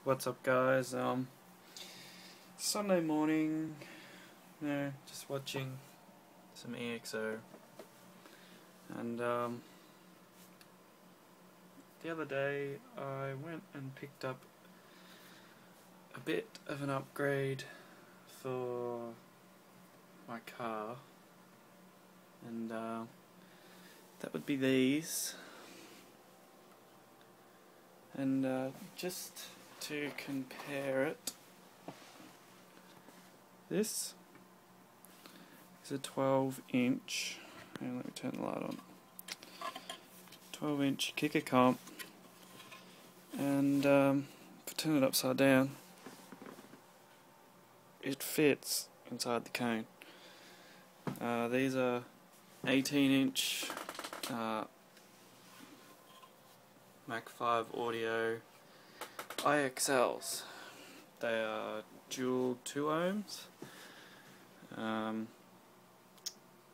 What's up, guys? Sunday morning, just watching some EXO, and the other day I went and picked up a bit of an upgrade for my car, and that would be these, and just to compare it, this is a 12-inch, and let me turn the light on, 12-inch kicker comp, and if I turn it upside down, it fits inside the cone. These are 18-inch Mach 5 audio IXLs. They are dual 2 ohms.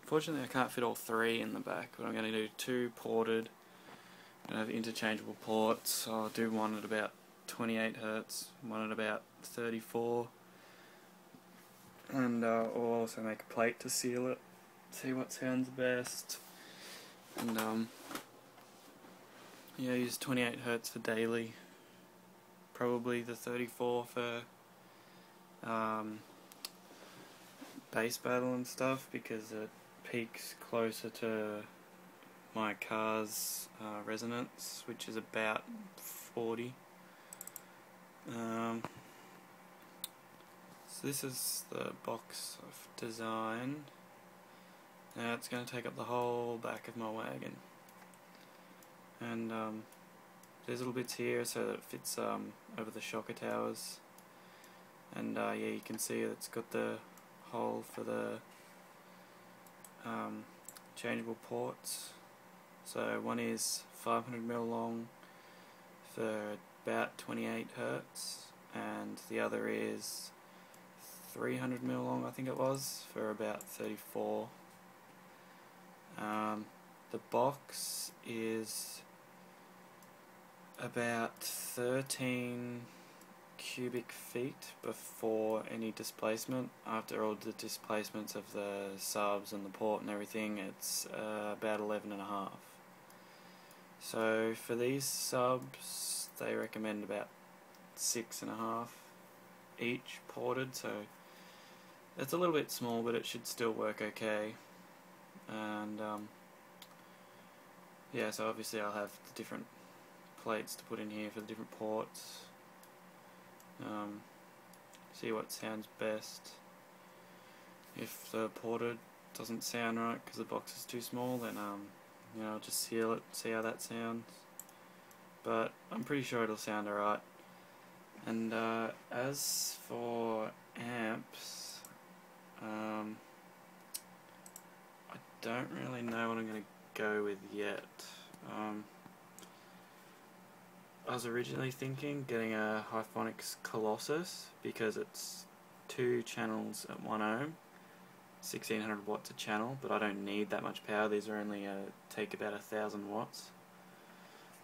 Fortunately I can't fit all 3 in the back, but I'm going to do 2 ported and have interchangeable ports. So I'll do one at about 28 Hz, one at about 34, and I'll also make a plate to seal it, see what sounds best, and yeah, use 28 Hz for daily, probably the 34 for bass battle and stuff, because it peaks closer to my car's resonance, which is about 40. So this is the box I've designed. Now it's going to take up the whole back of my wagon, and there's little bits here so that it fits over the shocker towers, and yeah, you can see it's got the hole for the changeable ports. So one is 500mm long for about 28 Hz, and the other is 300mm long, I think it was, for about 34. The box is about 13 cubic feet before any displacement. After all the displacements of the subs and the port and everything, it's about 11.5. So for these subs they recommend about 6.5 each ported, so it's a little bit small, but it should still work okay. And yeah, so obviously I'll have the different plates to put in here for the different ports. See what sounds best. If the ported doesn't sound right because the box is too small, then you know, I'll just seal it, see how that sounds. But I'm pretty sure it'll sound alright. And as for amps, I don't really know what I'm going to go with yet. I was originally thinking getting a Hifonics Colossus, because it's 2 channels at 1 ohm, 1600 watts a channel, but I don't need that much power. These are only take about 1000 watts.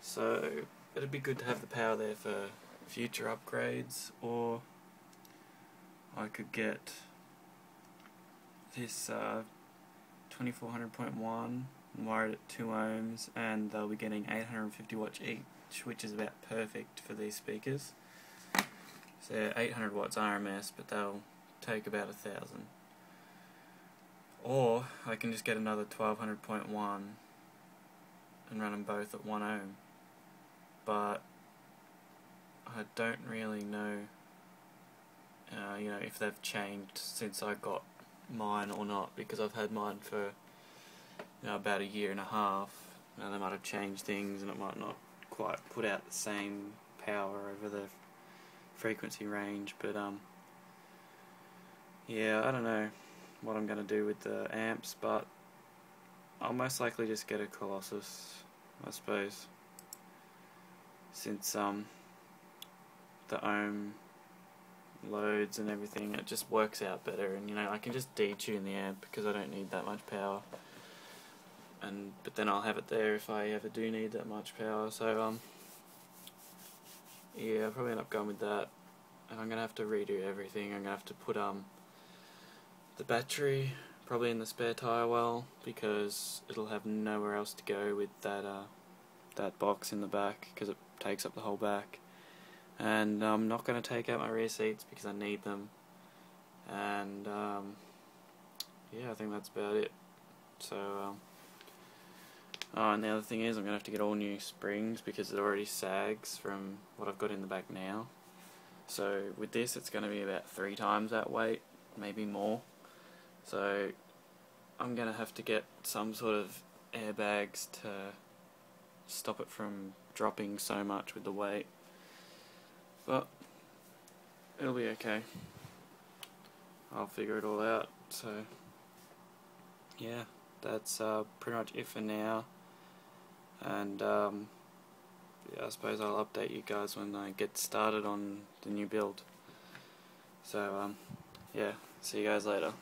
So it'd be good to have the power there for future upgrades, or I could get this 2400.1 wired at 2 ohms, and they'll be getting 850 watts each, which is about perfect for these speakers. So 800 watts RMS, but they'll take about 1000. Or I can just get another 1200.1 and run them both at 1 ohm. But I don't really know, you know, if they've changed since I got mine or not, because I've had mine for, you know, about 1.5 years. Now they might have changed things, and it might not quite put out the same power over the frequency range, but yeah, I don't know what I'm going to do with the amps, but I'll most likely just get a Colossus, I suppose, since the ohm loads and everything, it just works out better, and you know, I can just detune the amp because I don't need that much power, but then I'll have it there if I ever do need that much power. So yeah, I'll probably end up going with that. And I'm going to have to redo everything. I'm going to have to put the battery probably in the spare tyre well, because it'll have nowhere else to go with that box in the back, because it takes up the whole back. And I'm not going to take out my rear seats because I need them. And yeah, I think that's about it. So oh, and the other thing is I'm going to have to get all new springs because it already sags from what I've got in the back now. So with this it's going to be about 3 times that weight, maybe more. So I'm going to have to get some sort of airbags to stop it from dropping so much with the weight. But it'll be okay. I'll figure it all out. So yeah, that's pretty much it for now. And yeah, I suppose I'll update you guys when I get started on the new build. So yeah, see you guys later.